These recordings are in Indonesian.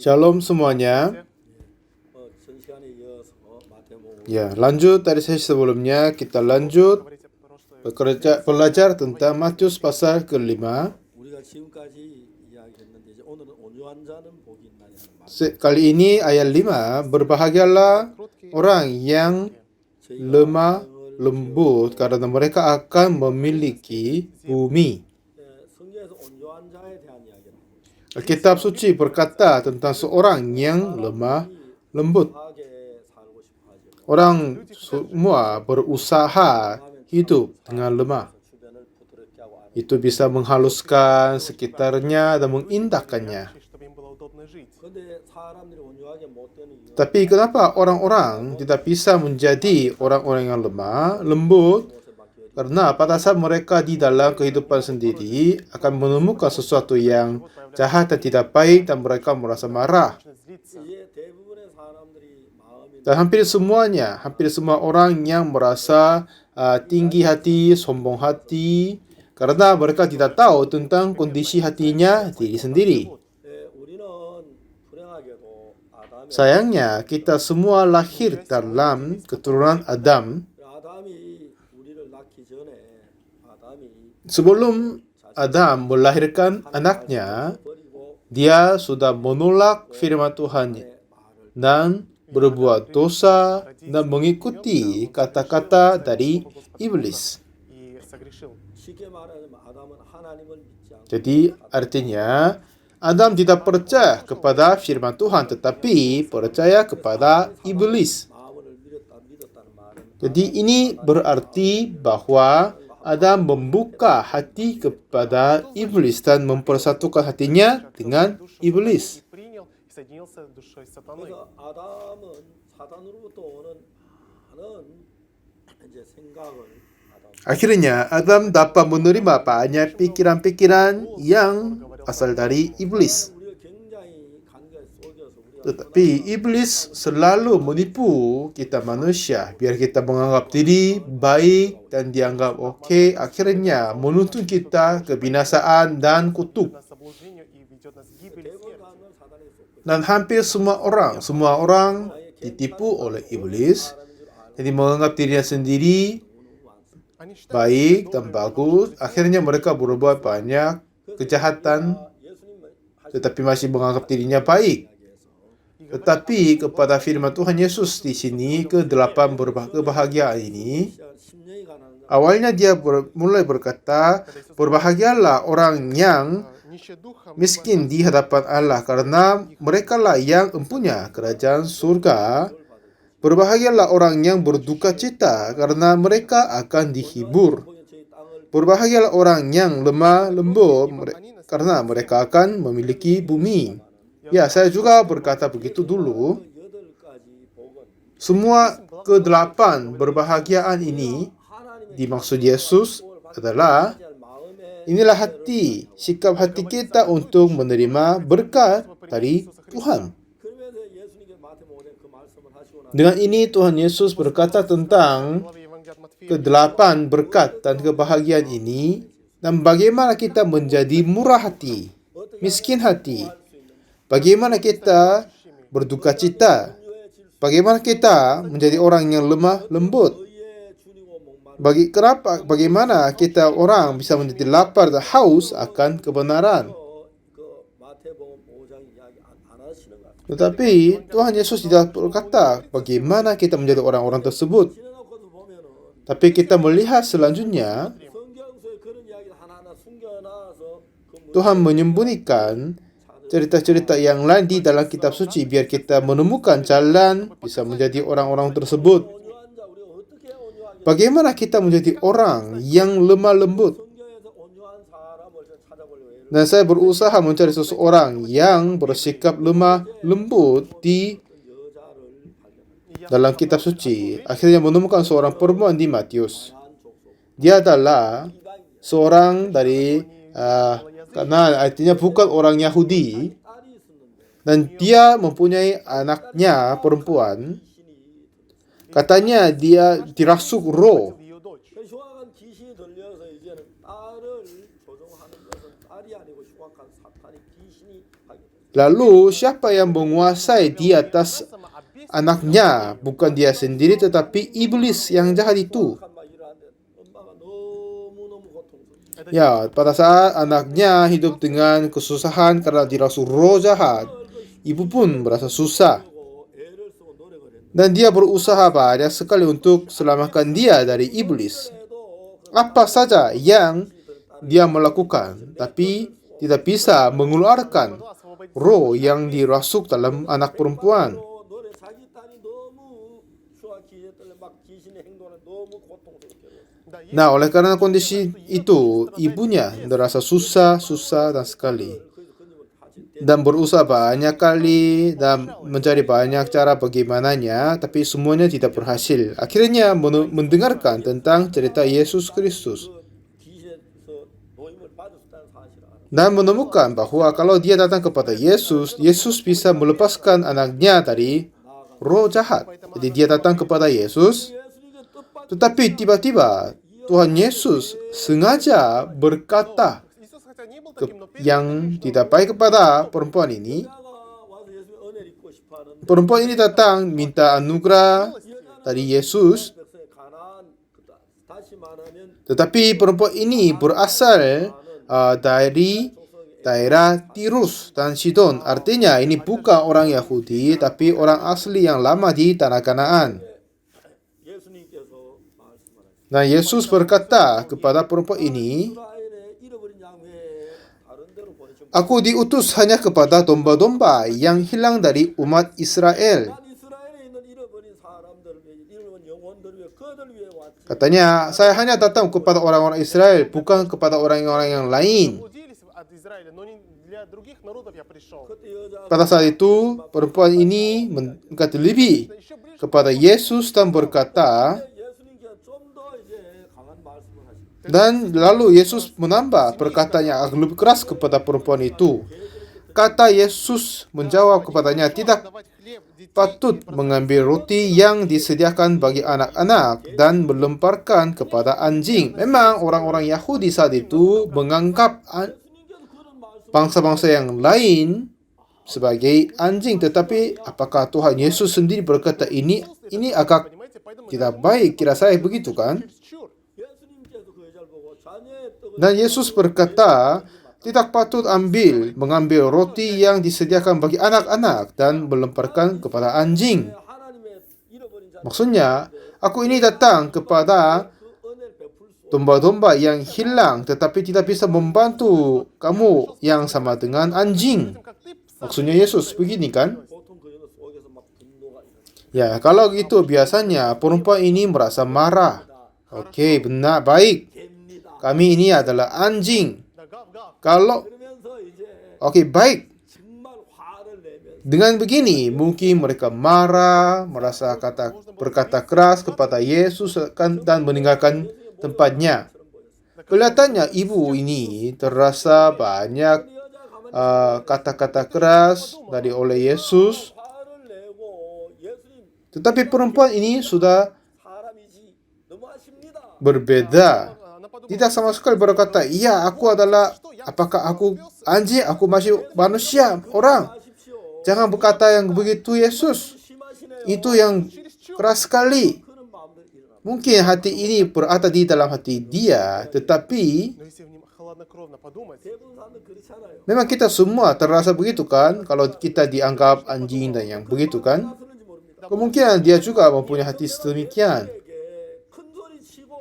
Shalom semuanya. Ya, lanjut dari sesi sebelumnya, kita lanjut belajar tentang Matius pasal ke-5. Kali ini ayat 5, berbahagialah orang yang lemah lembut karena mereka akan memiliki bumi. Alkitab suci berkata tentang seorang yang lemah lembut. Orang semua berusaha hidup dengan lemah. Itu bisa menghaluskan sekitarnya dan mengindahkannya. Tapi kenapa orang-orang tidak bisa menjadi orang-orang yang lemah, lembut? Karena pada saat mereka di dalam kehidupan sendiri akan menemukan sesuatu yang jahat dan tidak baik dan mereka merasa marah. Dan hampir semua orang yang merasa tinggi hati, sombong hati, karena mereka tidak tahu tentang kondisi hatinya diri sendiri. Sayangnya, kita semua lahir dalam keturunan Adam. Sebelum Adam melahirkan anaknya, dia sudah menolak firman Tuhan dan berbuat dosa dan mengikuti kata-kata dari iblis. Jadi artinya Adam tidak percaya kepada firman Tuhan tetapi percaya kepada iblis. Jadi ini berarti bahwa Adam membuka hati kepada iblis dan mempersatukan hatinya dengan iblis. Akhirnya Adam dapat menerima banyak pikiran-pikiran yang asal dari iblis. Tetapi iblis selalu menipu kita manusia biar kita menganggap diri baik dan dianggap oke. Akhirnya menuntun kita kebinasaan dan kutuk. Dan hampir semua orang ditipu oleh iblis. Jadi menganggap dirinya sendiri baik dan bagus. Akhirnya mereka berbuat banyak kejahatan tetapi masih menganggap dirinya baik. Tetapi kepada firman Tuhan Yesus di sini ke-8 kebahagiaan ini, awalnya dia mulai berkata, berbahagialah orang yang miskin di hadapan Allah karena merekalah yang empunya kerajaan surga. Berbahagialah orang yang berduka cita karena mereka akan dihibur. Berbahagialah orang yang lemah lembut karena mereka akan memiliki bumi. Ya, saya juga berkata begitu dulu. Semua ke-8 berbahagiaan ini dimaksud Yesus adalah inilah hati, sikap hati kita untuk menerima berkat dari Tuhan. Dengan ini Tuhan Yesus berkata tentang ke-8 berkat dan kebahagiaan ini dan bagaimana kita menjadi murah hati, miskin hati. Bagaimana kita berduka cita? Bagaimana kita menjadi orang yang lemah lembut? Bagaimana kita orang bisa menjadi lapar dan haus akan kebenaran? Tetapi Tuhan Yesus tidak berkata bagaimana kita menjadi orang-orang tersebut. Tapi kita melihat selanjutnya Tuhan menyembunyikan cerita-cerita yang lain di dalam kitab suci biar kita menemukan jalan bisa menjadi orang-orang tersebut. Bagaimana kita menjadi orang yang lemah lembut? Dan saya berusaha mencari seseorang yang bersikap lemah lembut di dalam kitab suci. Akhirnya menemukan seorang perempuan di Matius. Dia adalah seorang dari karena artinya bukan orang Yahudi, dan dia mempunyai anaknya perempuan. Katanya dia dirasuk roh. 그래서 이제는 딸을 조종하는 것은 딸이 아니고 흉악한 사탄이 귀신이 하게 됩니다. Lalu siapa yang menguasai di atas anaknya? Bukan dia sendiri tetapi iblis yang jahat itu. 흉악한 막 일을 하는데 엄마가 너무너무 고통스러워. Ya, pada saat anaknya hidup dengan kesusahan karena dirasuki roh jahat, ibu pun merasa susah. 애를 쓰고 노력을 했는데 Dan dia berusaha banyak sekali untuk selamatkan dia dari iblis. Apa saja yang dia melakukan, tapi tidak bisa mengeluarkan roh yang dirasuk dalam anak perempuan. 노래 자기 딸이 너무 흉악히 했더니 막 귀신의 행동을 너무 고통스럽게 했어요. Nah, oleh karena kondisi itu, ibunya merasa susah dan sekali. Dan berusaha banyak kali dan mencari banyak cara bagaimananya, tapi semuanya tidak berhasil. Akhirnya mendengarkan tentang cerita Yesus Kristus. 귀신에서 노임을 받았다는 사실을 알아. Dan menemukan bahwa kalau dia datang kepada Yesus, Yesus bisa melepaskan anaknya dari roh jahat. Jadi dia datang kepada Yesus, 예수님의 뜻받은 tetapi tiba-tiba Tuhan Yesus sengaja berkata yang tidak baik kepada perempuan ini. 여자가 와서 예수의 은혜를 입고 싶어 하는데 Perempuan ini datang minta anugerah dari Yesus, 백성의 가나안 다시 말하면 tetapi perempuan ini berasal dari daerah Tirus dan Sidon. Artinya ini bukan orang Yahudi, tapi orang asli yang lama di tanah Kanaan. 예수님께서 말씀하셨습니다. Nah, Yesus berkata kepada perempuan ini, 이스라엘의 잃어버린 양 외에 다른 데로 보내신 Aku diutus hanya kepada domba-domba yang hilang dari umat Israel. 난 이스라엘에 있는 잃어버린 사람들을 위해 잃어버린 영혼들을 위해 그들 위해 왔지. Katanya, saya hanya datang kepada orang-orang Israel, bukan kepada orang-orang yang lain. от Израиля, но не для других народов я пришел. 그때 여자가 Pada saat itu, perempuan ini mendekati lebih kepada Yesus dan berkata, 예수님께 좀 더 이제 강한 말씀을 하십니다. dan lalu Yesus menambah perkataan yang agak lebih keras kepada perempuan itu. Kata Yesus menjawab kepadanya, tidak Давать хлеб детей. patut mengambil roti yang disediakan bagi anak-anak dan melemparkan kepada anjing. Memang orang-orang Yahudi saat itu menganggap 예수님께서 그런 말씀 bangsa-bangsa yang lain sebagai anjing, tetapi apakah Tuhan Yesus sendiri berkata ini agak Понимаете, поэтому tidak baik, kira saya begitu kan? чересчур. 예수님께서 그 여자를 보고 자녀의 떡을 Dan Yesus berkata, tidak patut mengambil roti yang disediakan bagi anak-anak dan melemparkan kepada anjing. 하나님의 잃어버린 자 Maksudnya, aku ini datang kepada 그 은혜를 베풀 수 domba-domba yang hilang, tetapi tidak bisa membantu kamu yang sama dengan anjing. Как ты Maksudnya Yesus begini kan? 보통 그 여자 속에서 막 분노가 일어나. Ya, kalau gitu biasanya perempuan ini merasa marah. Oke, benar, baik. 됩니다. Kami ini adalah anjing. да, гав-гав. 그러면서 Kalau, 이제 oke, baik. 정말 화를 내면서 Dengan begini, mungkin mereka marah, berkata keras kepada Yesus dan meninggalkan tempatnya. Kelihatannya ibu ini terasa banyak kata-kata keras oleh Yesus. 화를 내고 예수님 Tetapi perempuan ini sudah 사람이지 너무하십니다. berbeda. Она подумала, Tidak sama sekali berkata, iya aku adalah, apakah aku anjing, aku masih manusia, orang. 하십시오. Jangan berkata yang begitu Yesus. 심하시네요. Itu yang keras sekali. 그런 마음들 일어납니다. Mungkin hati ini berada di dalam hati dia, tetapi но если хладнокровно подумать, 대부분 사람들 그렇잖아요. memang kita semua terasa begitu kan, kalau kita dianggap anjing dan yang begitu kan. 그런지 모릅니다. Kemungkinan dia juga mempunyai hati sedemikian. 에게 큰 소리 치고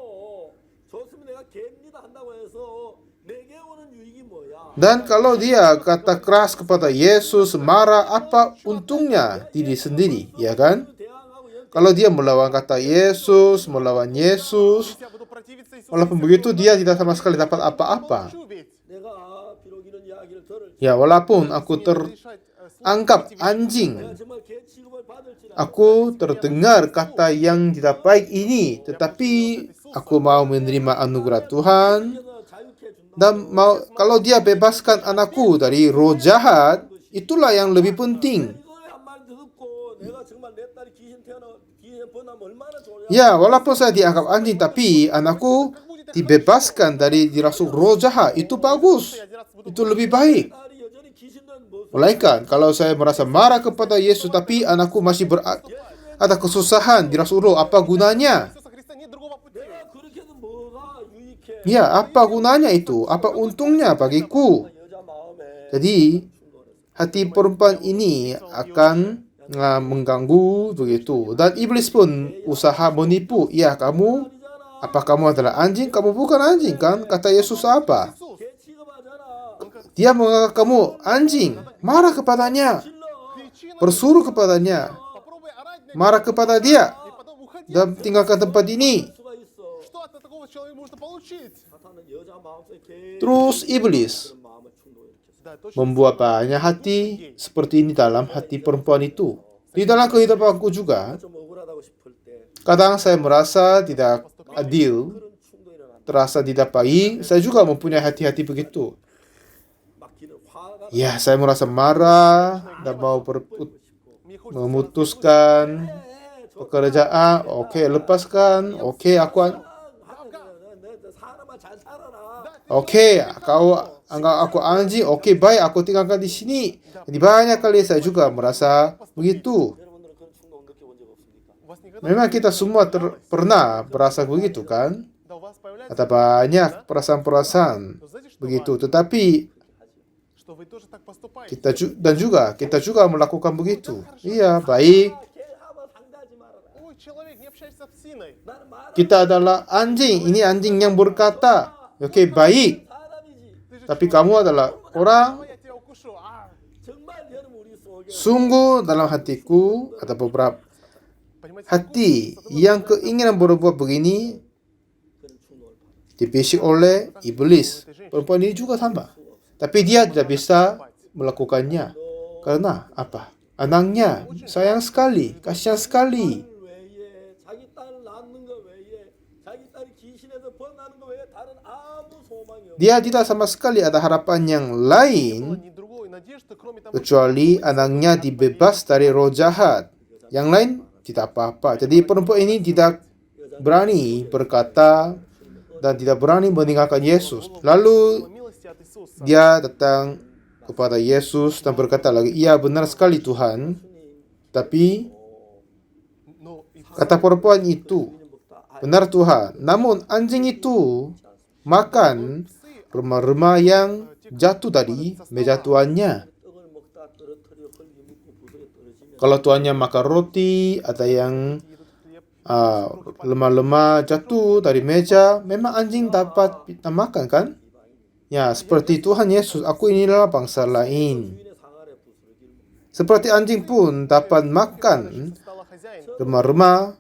좋으면 내가 개입니다 한다고 해서 내게 오는 유익이 뭐야? Dan kalau dia kata keras kepada Yesus, marah, apa untungnya diri sendiri, ya kan? 대항하고 Kalau dia melawan kata Yesus, melawan Yesus, я буду противиться Иисусу, walaupun begitu dia tidak sama sekali dapat apa-apa. молчу ведь. 내가 비록 이런 이야기를 들을 Ya, walaupun aku Мне решать, terangkap anjing, 내가 정말 개 취급을 받을지라도 aku terdengar kata yang tidak baik ini, tetapi aku mau menerima anugerah Tuhan 그래서 자유케 준다. dan mau kalau dia bebaskan anakku dari roh jahat, itulah yang lebih penting. 이거를 한마디 듣고 내가 정말 내 딸이 귀신 번하면 얼마나 좋냐? Ya, walaupun saya dianggap anjing, tapi anakku dibebaskan dari dirasuk roh jahat, itu bagus. Itu lebih baik. 딸이 여전히 귀신된 모습. Melainkan kalau saya merasa marah kepada Yesus tapi anakku masih ada kesusahan dirasuk roh, apa gunanya? Иисуса Христа нет другого пути. 내가 그렇게 해도 뭐가 유익해? Ya, apa gunanya itu? Apa untungnya bagiku? 여자 마음에 Jadi, hati perempuan ini akan mengganggu begitu. Dan iblis pun usaha menipu. Ya, apa kamu adalah anjing? Kamu bukan anjing kan? Kata Yesus apa? Иисус, 개 취급하잖아. Dia menganggap kamu anjing. Marah kepadanya. кричи на Bersuruh kepadanya. попробуй орать на Marah kepada dia. и потом уходи. Dan tinggalkan tempat ini. 수가 있어. Что от такого человека можно получить? 사탄은 여자 마음속에 개 Terus iblis 그런 마음을 충동일으켰어. Да, точно. membuat banyak hati seperti ini dalam hati perempuan itu. Di dalam kehidupanku juga, 좀 억울하다고 싶을 때 kadang saya merasa tidak adil, 그런 충동이 일어난다. terasa tidak baik. Saya juga mempunyai hati-hati begitu. 막 기는 화가 Ya, saya merasa marah dan mau Мне хочется memutuskan pekerjaan. Oke, lepaskan. Oke, 사람아 잘 살아라. Oke, kau anggap aku anjing. Oke, baik, aku tinggalkan di sini. Jadi banyak kali saya juga merasa begitu. 여러분들은 그런 충동 느껴본 적 없습니까? у вас никогда Memang kita semua pernah berasa begitu kan? да, у вас появляется, Ada banyak perasaan-perasaan то знаете, что begitu. важно? Tetapi Что вы тоже так поступаете. kita juga melakukan begitu. Iya, baik. 개 한번 상대하지 말아라. Ой, человек, не общаешься с псиной. 나는 말 Kita adalah anjing. Ini anjing yang berkata. Oke, baik. 사람이지. Tapi kamu adalah orang. Давай я тебя укушу. 정말 여러분 우리 속에 Sungguh dalam hatiku ada beberapa Понимаете, hati yang keinginan berbuat begini 그런 충동을 받아. dibisik oleh iblis. Perempuan ini juga sama. Tapi dia tidak bisa melakukannya. Karena apa? Anaknya sayang sekali, kasihan sekali. 외에 자기 딸 낳는 거 외에 자기 딸이 귀신에서 벗어나는 거 외에 다른 아무 소망이 없어. Dia tidak sama sekali ada harapan yang было lain ни другой надежды, кроме того, kecuali anaknya dibebas dari roh jahat. Yang lain tidak apa-apa. Jadi perempuan ini tidak berani berkata dan tidak berani meninggalkan Yesus. Lalu милости от Иисуса. dia datang kepada Yesus dan berkata lagi, "Iya benar sekali Tuhan." Tapi Но и kata perempuan itu, "Benar Tuhan. Namun anjing itu makan remah-remah yang jatuh dari meja tuannya." 떡을 먹다 떨어뜨려 흙이 묻고 부스에 떨어지면 Kalau tuannya makan roti, ada yang lemah-lemah jatuh dari meja, memang anjing dapat makan kan? Ya, seperti Tuhan Yesus, aku inilah bangsa lain. 주인의 상 아래 부스를 길고 Seperti anjing pun dapat makan стала хозяин. remah-remah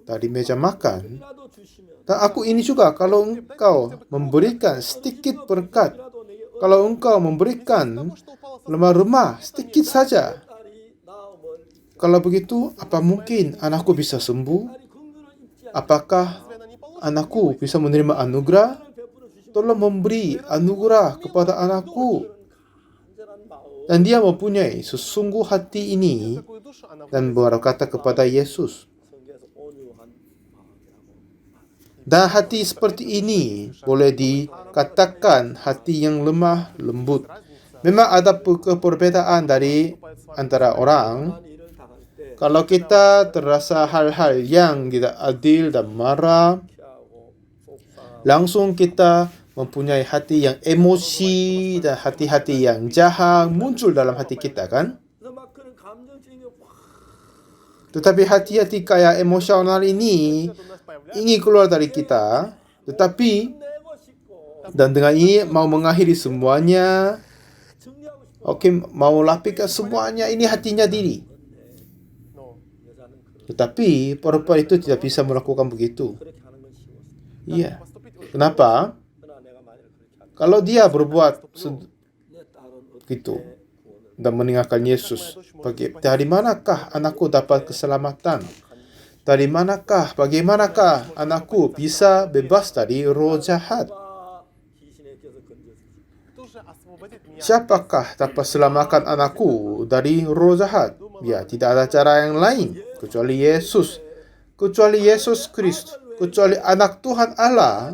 dari meja makan. 이라도 주시면 Dan aku ini juga, kalau engkau memberikan sedikit berkat, 이라도 내게 kalau engkau memberikan Что упало со remah-remah sedikit saja, 딸이 나음을 kalau begitu, apa mungkin anakku bisa sembuh? 딸이 긍휼을 잊지 Apakah она не получит? anakku bisa menerima anugerah? 베풀어 주시면 Tolong memberi anugerah kepada anakku. 간절한 마음 Dan dia mempunyai sesungguh hati ini Такую душу она dan berkata kepada Yesus. 성경에서 온유한 마음이라고 Dan hati seperti ini boleh dikatakan hati yang lemah lembut. Memang ada perbedaan dari antara orang. 한 일을 당할 때 Kalau kita terasa hal-hal yang tidak adil dan marah, 피하고 속상 langsung kita mempunyai hati yang emosi dan hati-hati yang jahat muncul dalam hati kita kan. 그래서 막 그런 감정적인 게확 Tetapi hati-hati kayak emosional ini у нас появляется. ingin keluar dari kita, tetapi 내고 싶고 dan dengan ini mau mengakhiri semuanya, 정리하고 싶고 oke mau lapikkan semuanya, ini hatinya diri. Но 여자는 그렇게 Tetapi perempuan itu tidak bisa melakukan begitu. 하는 건 쉬웠어. Iya. поступить Kenapa? 그러나 내가 만약 그렇게 하면 Kalau dia berbuat 내 딸은 begitu 구원을 dan meninggalkan Yesus, dari manakah anakku dapat keselamatan? Dari manakah, bagaimanakah anakku bisa bebas dari roh jahat? 누가 귀신의 껴서 건져주지? кто же освободит меня? Siapakah dapat selamatkan anakku dari roh jahat? Ya, tidak ada cara yang lain kecuali Yesus. Kecuali Yesus Kristus. Kecuali anak Tuhan Allah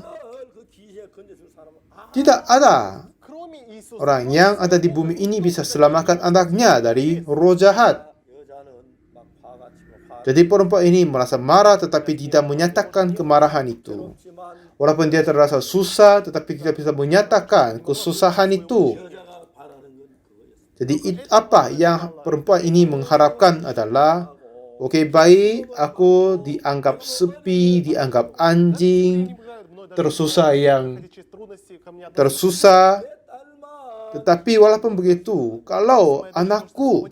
Tidak ada 그러면 이수 orang yang ada di bumi ini bisa selamatkan anaknya dari roh jahat. 여자는 막 화가 치고 Jadi perempuan ini merasa marah tetapi tidak menyatakan kemarahan itu. 화지만 Walaupun dia terasa susah tetapi tidak bisa menyatakan kesusahan itu. 여자가 바라는 건 그거였어. Jadi apa yang perempuan ini mengharapkan adalah, oke, baik, aku dianggap sepi, dianggap anjing, tersusah yang tersusah. Tetapi walaupun begitu, kalau anakku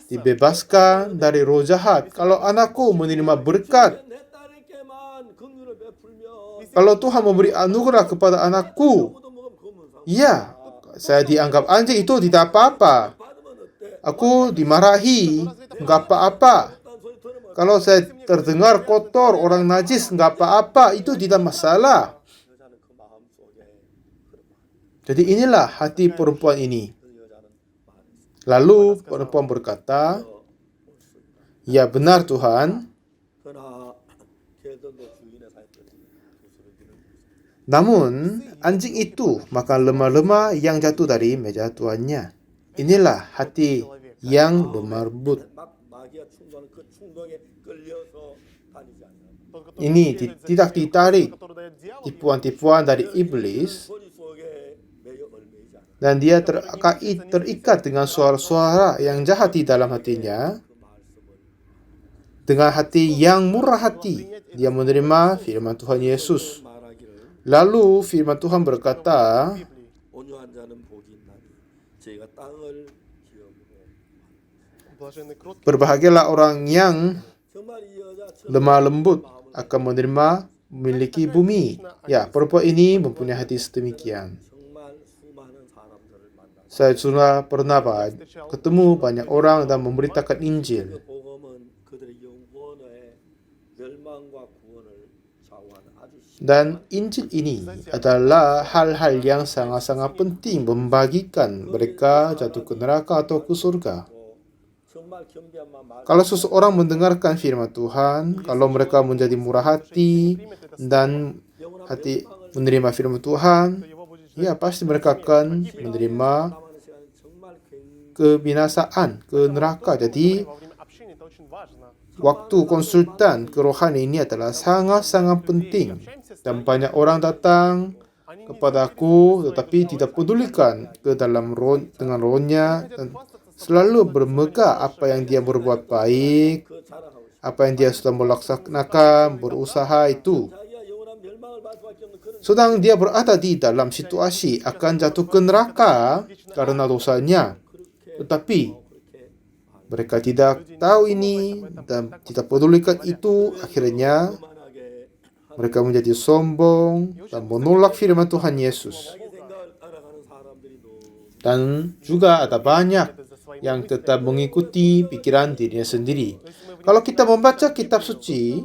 dibebaskan dari roh jahat, kalau anakku menerima berkat, 내 딸에게만 긍휼을 베풀면 kalau Tuhan memberi anugerah kepada anakku, 아무도 먹으면 그거면 상 ya, saya dianggap anjing itu tidak apa-apa. 받으면 어때? Aku dimarahi, nggak apa-apa. 딴 소리 들으면 Kalau saya terdengar kotor, orang najis, nggak apa-apa, itu tidak masalah. 여자는 그 마음 속에 그런 마음, Jadi inilah hati perempuan ini. 그 여자는 마음이 Lalu perempuan berkata, ya benar Tuhan, 그러나 개들도 주인의 사했더니 부스러기는 namun anjing itu makan lemah-lemah yang jatuh dari meja tuannya. Inilah hati yang lemah lembut. 막 마귀가 충동하는 그 충동에 끌려서 다니지 않는 Ini tidak ditarik tipuan-tipuan dari iblis, 소리 속에 매여 얽매이지 않는 dan dia terikat dengan suara-suara yang jahat di dalam hatinya. 그 말씀을 Dengan hati yang murah hati, dia menerima firman Tuhan Yesus. 말하기를 Lalu firman Tuhan berkata, 온유한 자는 복이 있나니 저희가 땅을 기업으로 berbahagialah orang yang 정말 이 여자 lemah lembut akan menerima memiliki bumi. Ya, perempuan ini mempunyai hati sedemikian. 정말 수많은 사람들을 만나 Saya sudah pernah ketemu banyak orang dan memberitakan 그 Injil. 복음은 그들의 영혼의 멸망과 구원을 좌우하는 아주 Dan Injil ini adalah hal-hal yang sangat-sangat penting membagikan mereka jatuh ke neraka atau ke surga. 정말 겸비한 마음 Kalau seseorang mendengarkan firman Tuhan, kalau mereka menjadi murah hati dan hati menerima firman Tuhan, ya pasti mereka akan menerima 남아는 시간은 정말 굉장히 kebinasaan, ke neraka. Jadi waktu konsultan kerohani ini adalah sangat-sangat penting. Dan banyak orang datang kepadaku tetapi tidak pedulikan ke dalam roh, dengan rohnya, dan selalu bermegah apa yang dia berbuat baik, 그 자랑하고 싶어. apa yang dia sudah melaksanakan, berusaha itu. 자기가 영원한 멸망을 받을 수밖에 없는 그런 Sedang dia berada di dalam situasi akan jatuh ke neraka karena dosanya. Tetapi 그렇게 mereka tidak tahu ini dan tidak pedulikan itu. Akhirnya 만하게 mereka menjadi sombong dan menolak firman Tuhan Yesus. 자기 생각을 따라가는 사람들이 너무 Dan juga ada banyak yang tetap mengikuti pikiran dirinya sendiri. Kalau kita membaca kitab suci,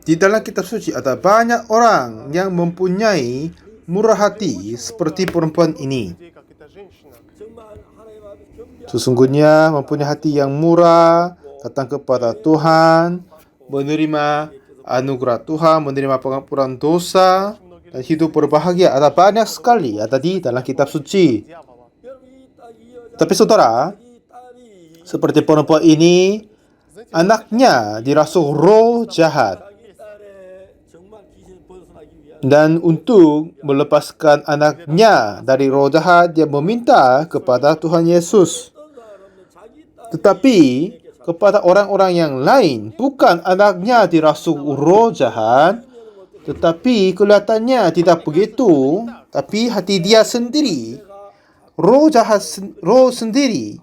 di dalam kitab suci ada banyak orang yang mempunyai murah hati seperti perempuan ini. 정말 하나님 앞에 겸비한 Sesungguhnya mempunyai hati yang murah, datang kepada Tuhan, menerima anugerah Tuhan, menerima pengampunan dosa, dan hidup berbahagia. Ada banyak sekali ada di dalam kitab suci. 여러분 이 여자 Tapi saudara, 이 딸이 seperti perempuan ini, anaknya dirasuk roh jahat. 자기 딸의 정말 귀신 벗어나기 위한 Dan untuk melepaskan anaknya dari roh jahat, dia meminta kepada Tuhan Yesus. 어떤 사람은 자기 딸 Tetapi kepada orang-orang yang lain, bukan anaknya dirasuk roh jahat, tetapi kelihatannya tidak begitu. Tapi hati dia sendiri, roh jahat, roh sendiri,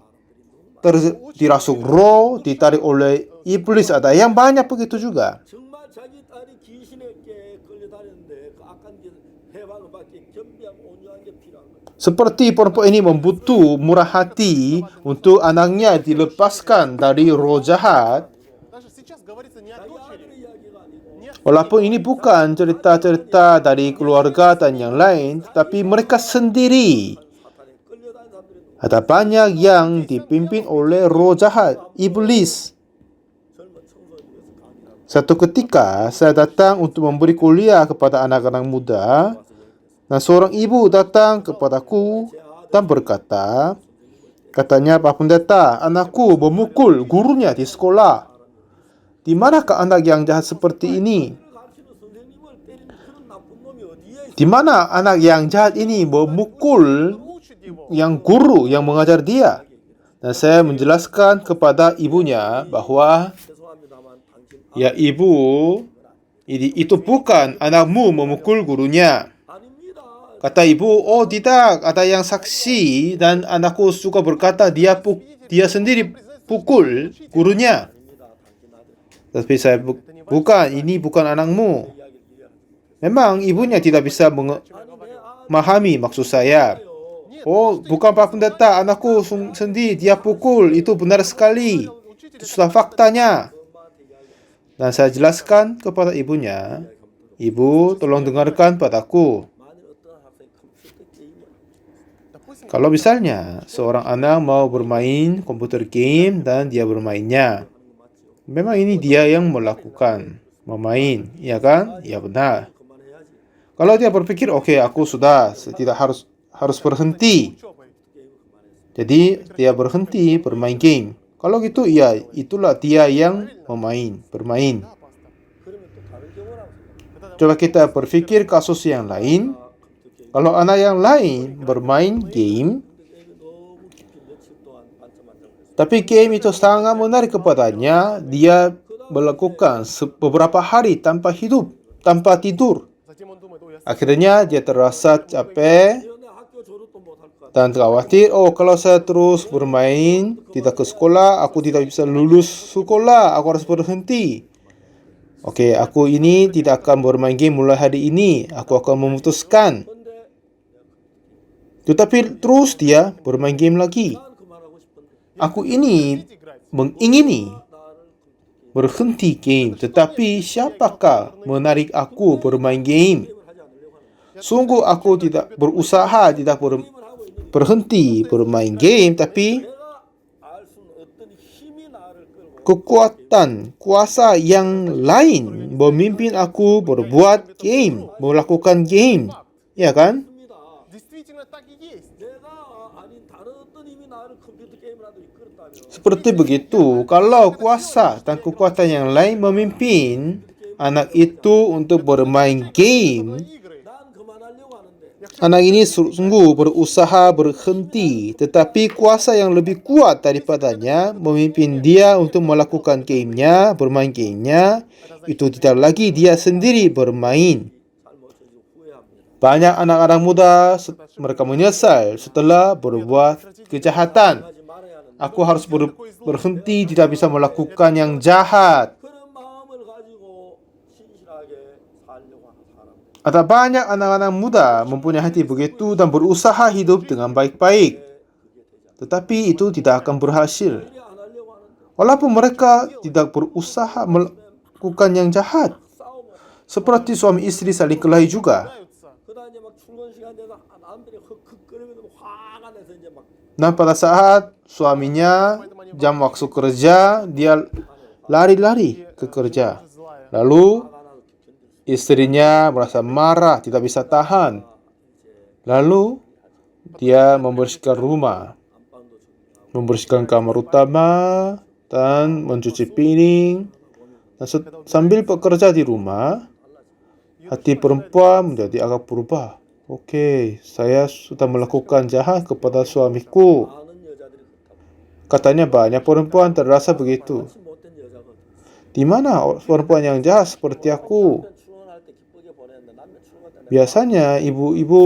dirasuk roh, ditarik oleh iblis. Ada yang banyak begitu juga. 정말 자기 딸이 귀신에게 끌려다녔는데 그 악한 길 해방을 받기 겸비하고 온유한 게 필요한 거예요. Seperti perempuan ini membutuh murah hati untuk anaknya dilepaskan dari roh jahat. Даже сейчас говорится не о 자기 дочери. 아들의 이야기가 아니고 Walaupun ini bukan cerita-cerita dari keluarga dan yang lain, tetapi mereka sendiri. 사탄에 끌려다니는 사람들이 너무 Ada banyak yang dipimpin oleh roh jahat, iblis. 젊은 청소년에서 강인하고 Satu ketika saya datang untuk memberi kuliah kepada anak-anak muda, dan seorang ibu datang kepadaku dan berkata, katanya, Pak Pendeta, anakku memukul gurunya di sekolah. Di manakah anak yang jahat seperti ini? 가르치는 선생님을 때리는 그런 나쁜 놈이 어디에 Di mana anak yang jahat ini memukul Учит его. yang guru yang mengajar dia? Dan saya menjelaskan kepada ibunya bahwa, 죄송합니다만 당신 ya ibu, itu bukan anakmu memukul gurunya. 아닙니다. Kata ibu, oh tidak, ada yang saksi dan anakku suka berkata dia sendiri pukul gurunya. Tapi saya bukan, ini bukan anakmu. Memang ibunya tidak bisa memahami maksud saya. Oh, bukan Pak Pendeta, anakku sendiri dia pukul, itu benar sekali. Itu sudah faktanya. Dan saya jelaskan kepada ibunya, ibu tolong dengarkan padaku. Kalau misalnya seorang anak mau bermain komputer game dan dia bermainnya, memang ini dia yang melakukan, memain, ya kan? Ya benar. Kalau dia berpikir, oke, aku sudah tidak harus berhenti. Jadi dia berhenti bermain game. Kalau gitu, ya itulah dia yang bermain. Coba kita berpikir kasus yang lain. Kalau anak yang lain bermain game, tapi game itu sangat menarik kepadanya, dia melakukan beberapa hari tanpa tidur. Затем он думает, ой, я Akhirnya dia terasa capek 이런데 학교 졸업도 못 할 것 같아. dan khawatir, oh kalau saya terus bermain, tidak ke sekolah, aku tidak bisa lulus sekolah, aku harus berhenti. Oke, aku ini tidak akan bermain game mulai hari ini, aku akan memutuskan. Tetapi terus dia bermain game lagi. 난 그만하고 싶은데 Aku ini mengingini berhenti game, tetapi siapakah menarik aku bermain game? Sungguh aku tidak berusaha, tidak berhenti bermain game, tapi 내가 알 수 없는 어떤 힘이 나를 끌고 kekuatan, kuasa yang lain memimpin aku berbuat game, melakukan game. Ya kan? 있습니다. действительно так и есть. 내가 아닌 다른 어떤 힘이 나를 컴퓨터 게임이라도 이끌었다면 Seperti begitu, kalau kuasa dan kekuatan yang lain memimpin anak itu untuk bermain game, Игры. 난 그만하려고 하는데 anak ini sungguh berusaha berhenti, tetapi kuasa yang lebih kuat daripadanya memimpin dia untuk melakukan gamenya, bermain gamenya, itu tidak lagi dia sendiri bermain. 잘못해서 후회합니다. Banyak anak-anak muda, mereka menyesal setelah berbuat kejahatan. 하지 말아야 하는데 Aku harus berhenti, tidak bisa melakukan yang jahat. 그런 마음을 가지고 신실하게 살려고 하는 사람들. Ada banyak anak-anak muda mempunyai hati begitu dan berusaha hidup dengan baik-baik. Tetapi itu tidak akan berhasil. 그래 안 하려고 하는데 Walaupun mereka tidak berusaha melakukan yang jahat. 싸우면 Seperti suami istri saling kelahi juga. Пытаются. 그다음 이제 막 출근 시간 돼서 남들이 흑흑거리면서 화가 내서 이제 막 Nah, pada saat suaminya jam waktu kerja, dia lari-lari ke kerja. Злая. Lalu istrinya merasa marah, tidak bisa tahan. Lalu dia membersihkan rumah, membersihkan kamar utama, dan mencuci piring. Dan sambil bekerja di rumah, hati perempuan menjadi agak berubah. Oke, saya sudah melakukan jahat kepada suamiku. 많은 여자들이 그렇다고. Katanya banyak perempuan terasa begitu. 혹시 못된 여자거든. Di mana perempuan yang jahat seperti aku? 남편 출근할 때 기쁘게 보냈는데 남편 출근할 때 Biasanya ibu-ibu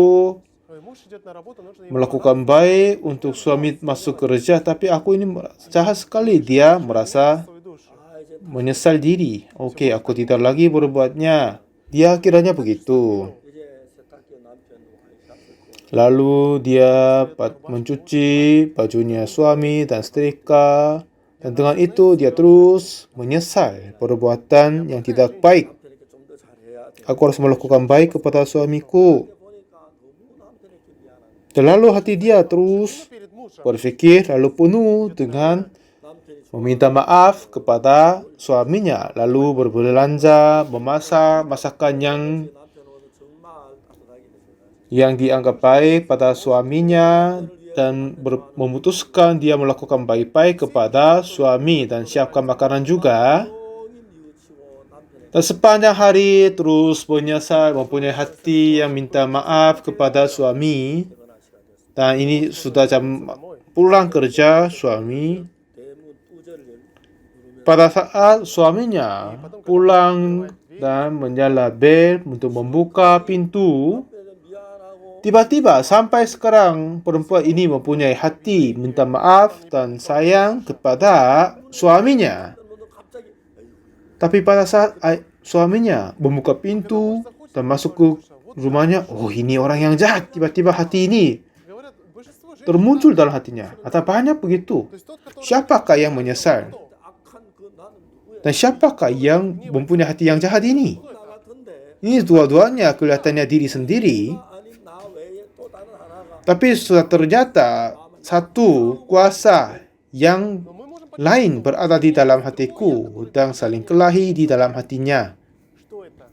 Ой, муж идет на работу, нужно ему melakukan baik untuk suami masuk kerja, tapi aku ini jahat sekali. Dia merasa свою душу. 아 이제 menyesal diri. Oke, aku tidak lagi berbuatnya. Dia kiranya begitu. 이제 세탁기 남편 와이프 Lalu dia mencuci bajunya suami dan setrika. Dan dengan itu dia terus menyesal perbuatan yang tidak baik. 남편에게 좀 더 잘해야 돼. Aku harus melakukan baik kepada suamiku. 보니까 너무 남편에게 미안한 Dan lalu hati dia terus Перед мужем. berpikir lalu penuh dengan 남편이 meminta maaf kepada suaminya, lalu berbelanja, memasak masakan 남편은 정말 따뜻하게 했어요. yang dianggap baik pada suaminya dan memutuskan dia melakukan baik-baik kepada suami dan siapkan makanan juga. 종일 뉘우치고 남편의 Dan sepanjang hari terus menyesal, mempunyai hati yang minta maaf kepada suami. 퇴근할 시간이었어요. Dan ini sudah jam pulang kerja suami. 대문 부저를 누르면 Pada saat suaminya pulang dan menyala bel untuk membuka pintu, 남편은 미안하고 tiba-tiba sampai sekarang perempuan ini mempunyai hati minta maaf dan sayang kepada suaminya. 남편은 갑자기 아이고, Tapi pada saat suaminya membuka pintu dan masuk ke rumahnya, oh ini orang yang jahat. Tiba-tiba hati ini Говорят, большинство женщин... termuncul dalam hatinya. Atau banyak begitu. То есть тот, который... Siapakah yang menyesal? 악한 그 나는 누구야? Dan siapakah yang mempunyai hati yang jahat ini? 나 같은데 Ini dua-duanya kelihatannya diri sendiri. 아니 나 외에 또 다른 하나가 Tapi sudah ternyata satu kuasa yang Но мы можем lain berada di dalam hatiku dan saling kelahi di dalam hatinya. Что это?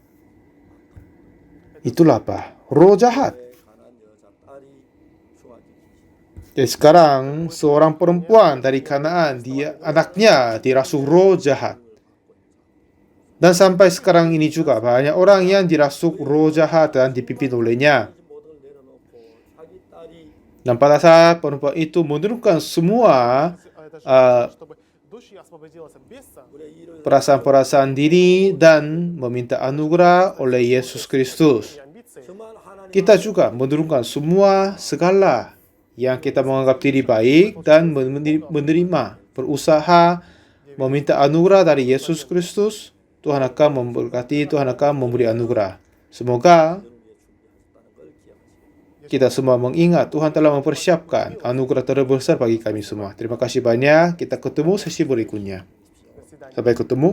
Itulah apa? Roh jahat. 내 가난 여자 딸이 좋아지기. Jadi sekarang seorang perempuan dari Kanaan, anaknya dirasuk roh jahat. Dan sampai sekarang ini juga banyak orang yang dirasuk roh jahat dan dipimpin olehnya. 모든 걸 내려놓고 자기 딸이 Dan pada saat perempuan itu menurunkan semua А это же чтобы дочь освободилась от беса. 우리 일을 perasaan-perasaan diri dan meminta anugerah oleh Yesus Kristus. И амбиции. 정말 하나님 Kita juga menurunkan semua segala yang kita menganggap diri baik dan menerima, berusaha meminta anugerah dari Yesus Kristus. Tuhan akan memberkati, Tuhan akan memberi anugerah. Semoga kita semua mengingat Tuhan telah mempersiapkan anugerah terbesar bagi kami semua. Terima kasih banyak. Kita ketemu sesi berikutnya. До свидания. Sampai ketemu.